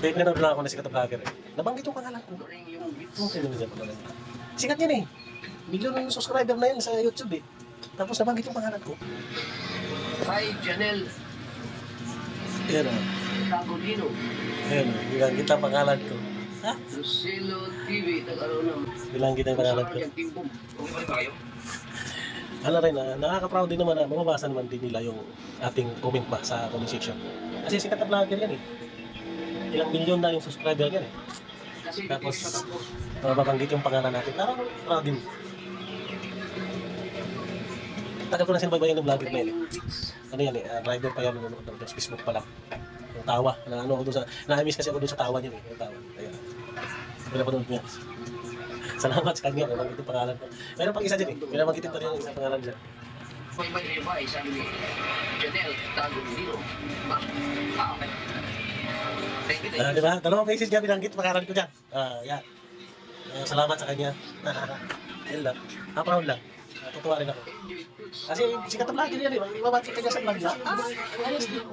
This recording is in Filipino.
Kaya nanonood lang ako na sikat na vlogger eh. Nabanggit yung pangalan ko. Okay naman siya pangalan ko. Sikat yan eh. Milyon ng subscriber na yan sa YouTube eh. Tapos nabanggit yung pangalan ko. Hi, Janelle Ayan o. Tagolino. Ayan o. Nabanggit ang pangalan ko. Ha? Lucilo TV, Tagalona. Nabanggit ang pangalan ko. Timbong. Okay ba kayo? Ano rin, nakaka-proud din naman na mababasa naman din nila yung ating comment ba sa comment section. Kasi sikat na vlogger yan eh. Ilang milyon na yung subscriber yan eh. Kasi Tapos, mababanggit yung pangalan natin. Parang proud din. Tagal ko na sinubaybayan ng vlogger na yun eh. Ano yan eh, driver pa yan, nanonood ng Facebook pa lang. Yung tawa, ano ako doon sa, na-miss kasi ako doon sa tawa niya eh. Yung tawa, kaya, pinapanood mo yan. Salamat sa kanya, nabanggit yung pangalan ko. Meron pang isa dyan eh, pinabanggitin pa rin yung isang pangalan dyan. May ba kayo ba? Sabi ni Janelle Tagolino. Okay. Thank you, thank you. Diba? Dalawang faces niya binanggit pangalan ko dyan. Yan. Salamat sa kanya. Yan lang. Proud lang. Tutuwa rin ako. Kasi sikat na vlogger yan eh. Ibabati ka niya sa vlog niya. Ayos din.